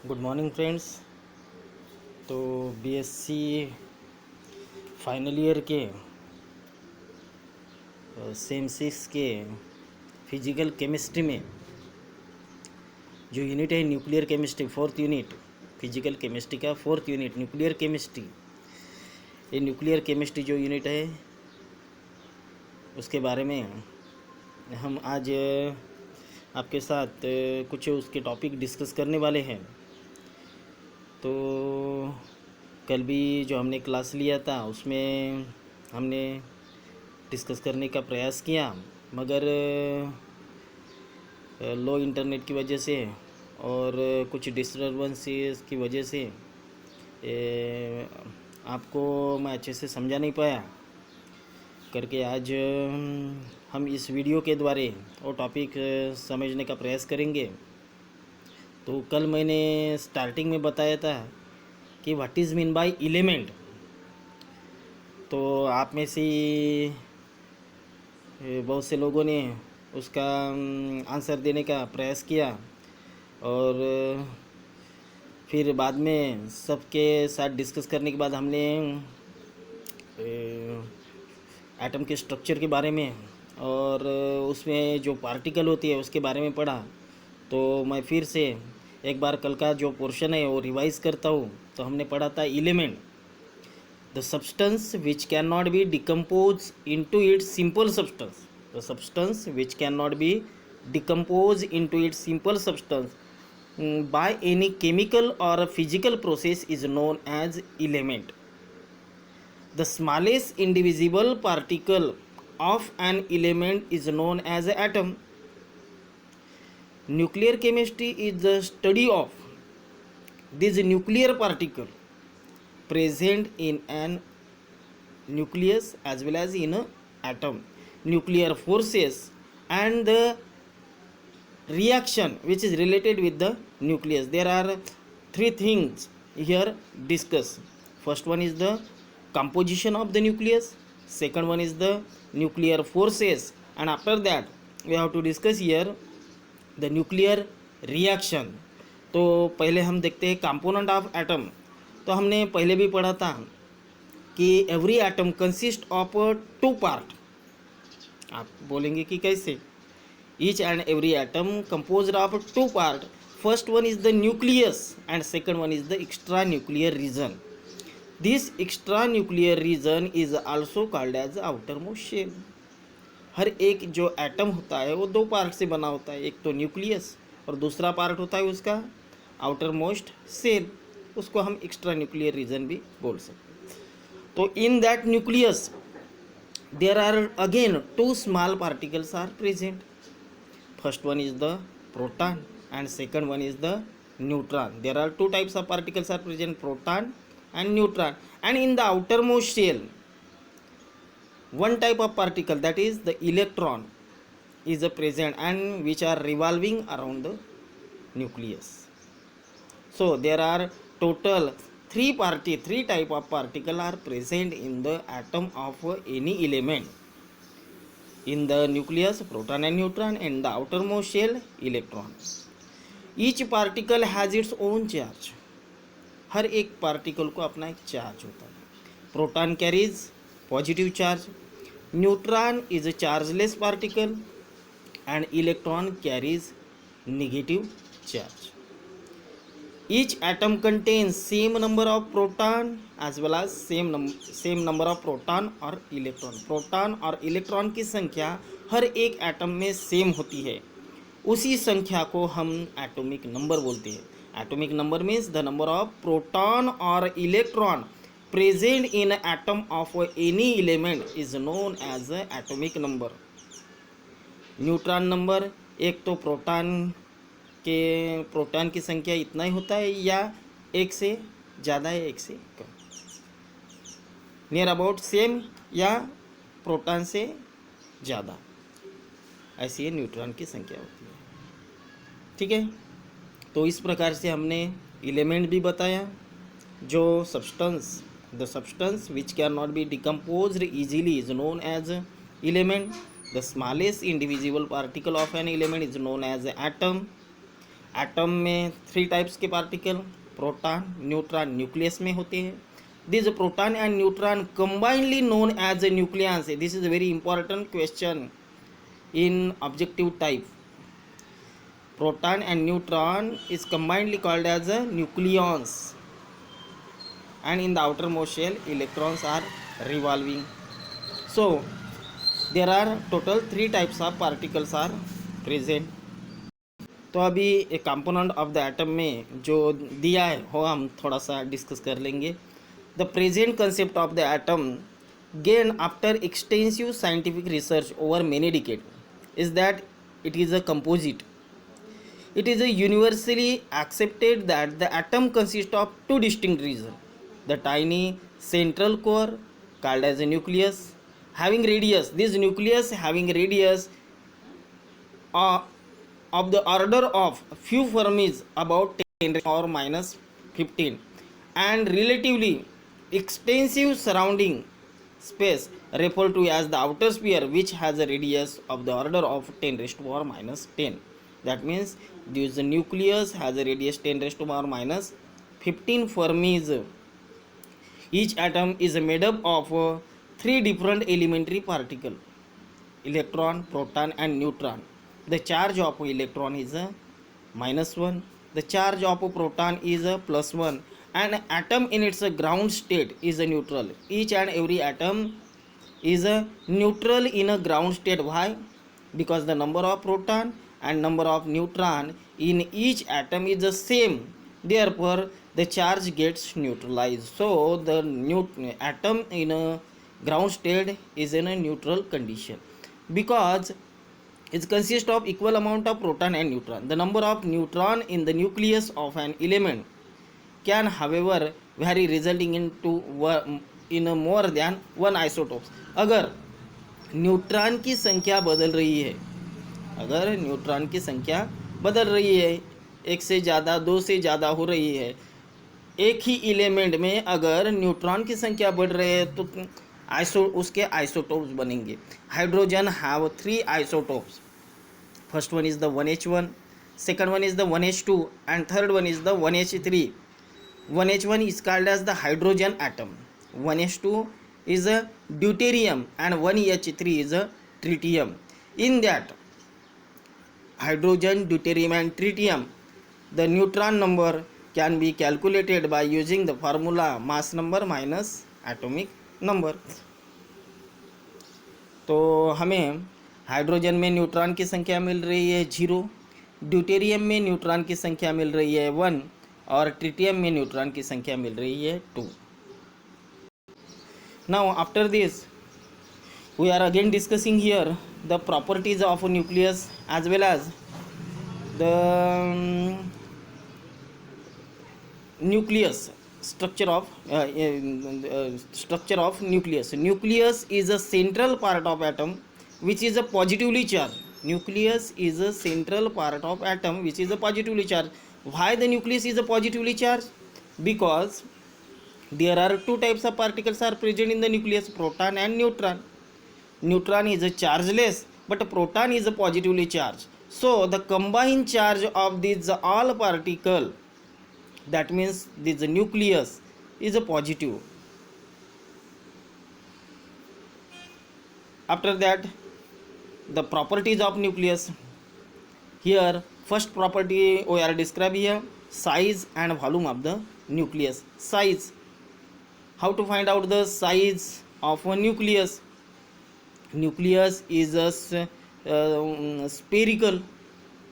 Good morning friends. तो BSc final year के same six के फिजिकल केमिस्ट्री में जो यूनिट है nuclear chemistry, fourth unit physical chemistry का फोर्थ यूनिट न्यूक्लियर केमिस्ट्री। ये न्यूक्लियर केमिस्ट्री जो यूनिट है उसके बारे में हम आज आपके साथ कुछ उसके टॉपिक डिस्कस करने वाले हैं। तो कल भी जो हमने क्लास लिया था उसमें हमने डिस्कस करने का प्रयास किया, मगर लो इंटरनेट की वजह से और कुछ डिस्टर्बेंसेस की वजह से आपको मैं अच्छे से समझा नहीं पाया करके आज हम इस वीडियो के द्वारा वो टॉपिक समझने का प्रयास करेंगे। तो कल मैंने स्टार्टिंग में बताया था कि what is mean by element. तो आप में से बहुत से लोगों ने उसका आंसर देने का प्रयास किया और फिर बाद में सबके साथ डिस्कस करने के बाद हमने एटम के स्ट्रक्चर के बारे में और उसमें जो पार्टिकल होती है उसके बारे में पढ़ा। तो मैं फिर से एक बार कल का जो पोर्शन है वो रिवाइज करता हूँ। तो हमने पढ़ा था element, the substance which can not B decompose into its simple substance. The substance which can not B decompose into its simple substance by any chemical or physical process is known as element. The smallest indivisible particle of an element is known as an atom. Nuclear chemistry is the study of this nuclear particle present in an nucleus as well as in an atom, nuclear forces and the reaction which is related with the nucleus. There are three things here discussed. First one is the composition of the nucleus, second one is the nuclear forces, and after that we have to discuss here the nuclear reaction. तो पहले हम देखते हैं component of atom. तो हमने पहले भी पढ़ा था कि every atom consist of two part. आप बोलेंगे कि कैसे? Each and every atom composed of two parts. First one is the nucleus and second one is the extranuclear region. This extranuclear region is also called as outermost shell. हर एक जो atom होता है वो दो पार्ट से बना होता है, एक तो न्यूक्लियस और दूसरा पार्ट होता है उसका आउटर मोस्ट सेल। उसको हम एक्स्ट्रा न्यूक्लियर रीजन भी बोल सकते हैं। तो in that nucleus there are again two small particles are present. First one is the proton and second one is the neutron. There are two types of particles are present, proton and neutron. And in the outermost shell, one type of particle, that is the electron, is present and which are revolving around the nucleus. So there are total three type of particle are present in the atom of any element. In the nucleus, proton and neutron, and the outermost shell, electron. Each particle has its own charge. हर एक particle को अपना एक charge होता है. Proton carries positive charge, neutron is a chargeless particle and electron carries negative charge. Each atom contains same number of proton as well as same number of proton और electron. Proton और electron की संख्या हर एक atom में same होती है. उसी संख्या को हम एटॉमिक नंबर बोलते हैं. Atomic number means the number of proton और electron present in atom of any element is known as atomic number. Neutron number, एक तो प्रोटॉन की संख्या इतना ही होता है या एक से ज़्यादा है एक से कम, नियर अबाउट सेम या प्रोटॉन से ज़्यादा, ऐसी ये न्यूट्रॉन की संख्या होती है. ठीक है. तो इस प्रकार से हमने एलिमेंट भी बताया. जो the substance which can not be decomposed easily is known as element. The smallest individual particle of an element is known as atom. Atom में 3 टाइप्स के पार्टिकल, प्रोटॉन, न्यूट्रॉन, न्यूक्लियस में होते हैं. This proton and neutron combinely known as a nucleus. This is a very important question in objective type. Proton and neutron is combinedly called as a nucleons, and in the outermost shell electrons are revolving. So there are total 3 types of particles are present. तो अभी एक component of the atom में जो दिया है वो हम थोड़ा सा डिस्कस कर लेंगे. The present concept of the atom gained after extensive scientific research over many decades is that it is a composite. It is universally accepted that the atom consists of 2 distinct regions. The tiny central core called as a nucleus having radius. This nucleus having radius of the order of few Fermis about 10 or minus 15 and relatively extensive surrounding space referred to as the outer sphere, which has a radius of the order of 10 raised to power minus 10. That means this nucleus has a radius 10 raised to power minus 15 Fermis. Each atom is made up of 3 different elementary particles: electron, proton and neutron. The charge of electron is a -1, the charge of proton is a +1, and atom in its ground state is a neutral. Each and every atom is a neutral in a ground state. Why? Because the number of proton and number of neutron in each atom is the same, therefore the charge gets neutralized. So the atom in a ground state is in a neutral condition because it consists of equal amount of proton and neutron. The number of neutron in the nucleus of an element can however vary, resulting in more than one isotopes. अगर neutron की संख्या बदल रही है, अगर neutron की संख्या बदल रही है, एक से ज़्यादा, 2 से ज़्यादा हो रही है, एक ही एलिमेंट में अगर न्यूट्रॉन की संख्या बढ़ रही है तो उसके आइसोटोप्स बनेंगे. Hydrogen have 3 isotopes. First one is the 1H1, second one is the 1H2 and third one is the 1H3. 1H1 is called as the hydrogen atom, 1H2 is a deuterium and 1H3 is a tritium. In that hydrogen, deuterium and tritium, the neutron number can be calculated by using the formula mass number minus atomic number. तो हमें hydrogen में neutron की संख्या मिल रही है 0, deuterium में neutron की संख्या मिल रही है 1 और ट्रिटियम में न्यूट्रॉन की संख्या मिल रही है 2. Now after this we are again discussing here the properties of a nucleus as well as the nucleus structure of nucleus. Nucleus is a central part of atom which is a positively charged. Nucleus is a central part of atom which is a positively charged. Why the nucleus is a positively charged? Because there are 2 types of particles are present in the nucleus, proton and neutron. Neutron is a chargeless but proton is a positively charged. So the combined charge of these all particle, that means this nucleus is a positive. After that, the properties of nucleus. Here first property we are described here, size and volume of the nucleus. Size. How to find out the size of a nucleus? Nucleus is a spherical,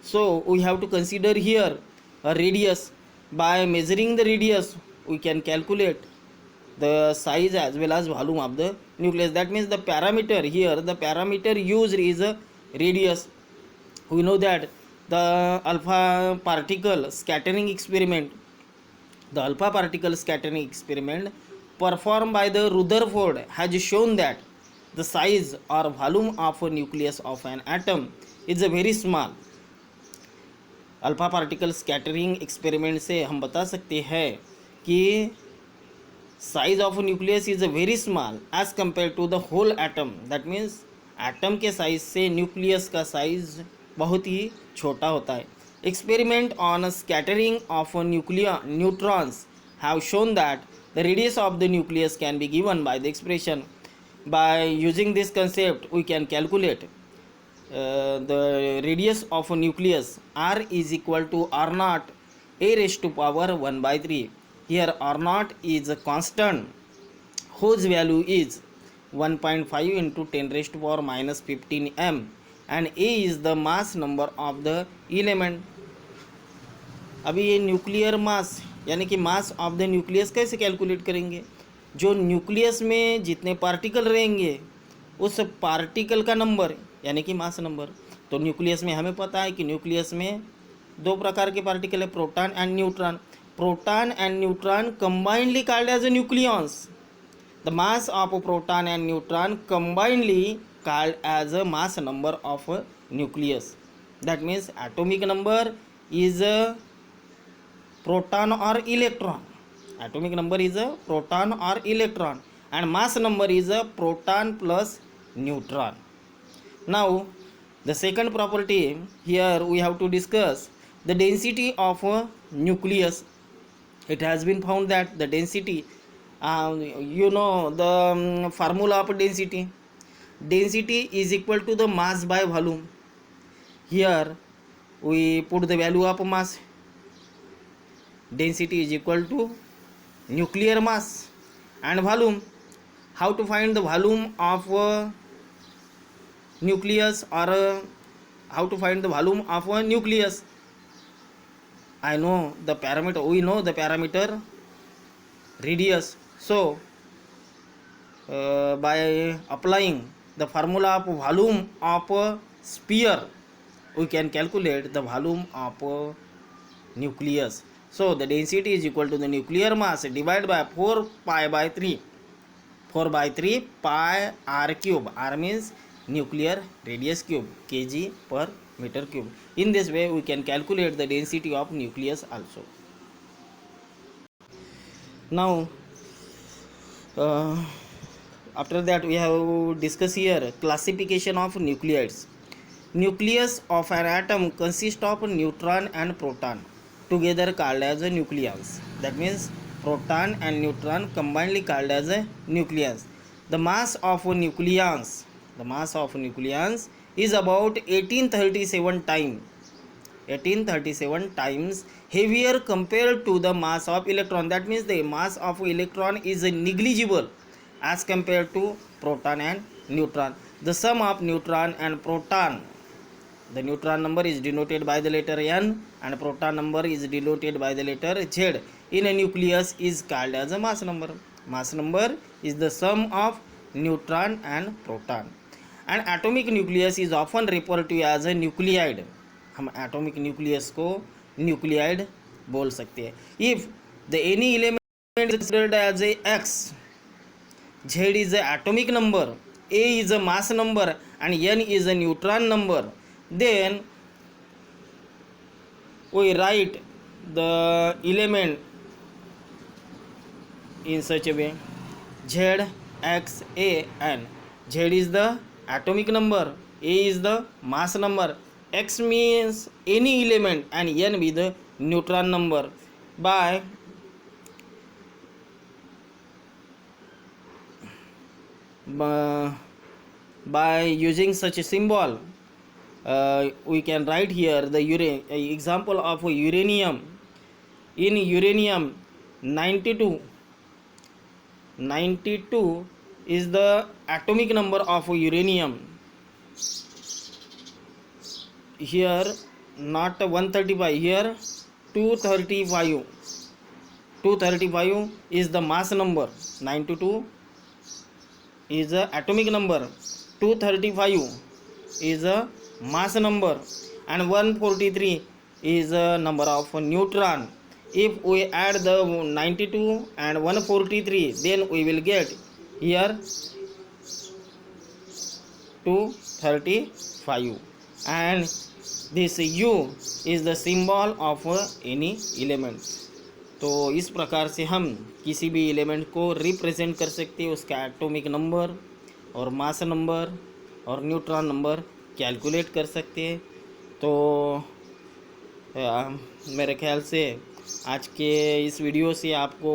so we have to consider here a radius. By measuring the radius we can calculate the size as well as volume of the nucleus. That means the parameter here, the parameter used is a radius. We know that the alpha particle scattering experiment, the alpha particle scattering experiment performed by the Rutherford has shown that the size or volume of a nucleus of an atom is a very small. Alpha particle scattering experiment से हम बता सकते हैं कि size of nucleus is a very small as compare to the whole atom. That means atom के size से nucleus का size बहुत ही छोटा होता है. Experiment on scattering of neutrons have shown that the radius of the nucleus can be given by the expression. By using this concept, we can calculate the radius of a nucleus. R is equal to R naught a raised to power 1 by 3. Here R naught is a constant whose value is 1.5 into 10 raised to power minus 15 m, and A is the mass number of the element. अभी ये nuclear mass यानी कि mass of the nucleus कैसे calculate करेंगे? जो nucleus में जितने particle रहेंगे उस पार्टिकल का नंबर यानी कि मास नंबर. तो न्यूक्लियस में हमें पता है कि न्यूक्लियस में दो प्रकार के पार्टिकल है, proton and neutron. Proton and neutron combinedly called as a nucleons. The mass of a proton and neutron combinedly called as a mass number of a nucleus. That means atomic number is a proton or electron. Atomic number is a proton or electron, and mass number is a proton plus neutron. Now the second property here we have to discuss the density of a nucleus. It has been found that the density, you know the formula of density. Density is equal to the mass by volume. Here we put the value of mass. Density is equal to nuclear mass and volume. How to find the volume of nucleus, or how to find the volume of a nucleus? I know the parameter, we know the parameter radius. So by applying the formula of volume of a sphere, we can calculate the volume of a nucleus. So the density is equal to the nuclear mass divided by 4 pi by 3. 4 by 3 pi r cube. R means nuclear radius cube, kg per meter cube. In this way we can calculate the density of nucleus also. Now after that we have discussed here classification of nucleids. Nucleus of an atom consists of neutron and proton together called as a nucleus. That means proton and neutron combinedly called as a nucleus. The mass of a nucleus is about 1837 times heavier compared to the mass of electron. That means the mass of electron is negligible as compared to proton and neutron. The sum of neutron and proton, the neutron number is denoted by the letter N and proton number is denoted by the letter Z in a nucleus, is called as a mass number. Mass number is the sum of neutron and proton. An atomic nucleus is often referred to as a nucleide. हम atomic nucleus को nucleide बोल सकते हैं. If the any element is considered as a X, Z is a atomic number, A is a mass number and N is a neutron number, then we write the element in such a way: Z, X, A, N. Z is the atomic number, A is the mass number, X means any element, and N be the neutron number. By using such a symbol, we can write here the example of uranium. In uranium, 92 is the atomic number of uranium. Here not 135, here 235. 235 is the mass number. 92 is the atomic number, 235 is a mass number, and 143 is a number of neutron. If we add the 92 and 143, then we will get here 235, and this U is the symbol of any element. तो इस प्रकार से हम किसी भी element को represent कर सकते हैं, उसका एटॉमिक नंबर और मास नंबर और न्यूट्रॉन नंबर कैलकुलेट कर सकते हैं. तो मेरे ख्याल से आज के इस वीडियो से आपको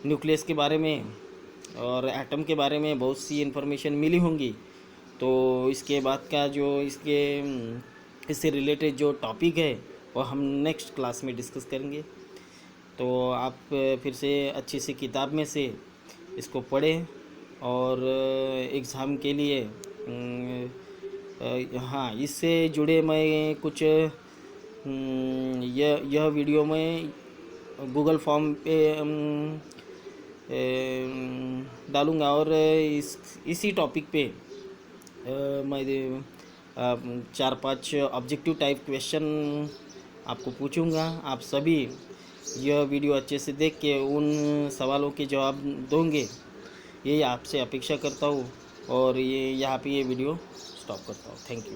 न्यूक्लियस के बारे में और एटम के बारे में बहुत सी इन्फॉर्मेशन मिली होंगी। तो इसके बाद का जो इससे रिलेटेड जो टॉपिक है वो हम नेक्स्ट क्लास में डिस्कस करेंगे। तो आप फिर से अच्छी सी किताब में से इसको पढ़ें और एग्ज़ाम के लिए हाँ, इससे जुड़े मैं कुछ यह वीडियो में गूगल फॉर्म पे डालूँगा और इसी टॉपिक पे मैं 4-5 ऑब्जेक्टिव टाइप क्वेश्चन आपको पूछूंगा। आप सभी यह वीडियो अच्छे से देख के उन सवालों के जवाब दोगे, यही आपसे अपेक्षा करता हूँ। और ये यहाँ पे ये वीडियो स्टॉप करता हूँ। Thank you.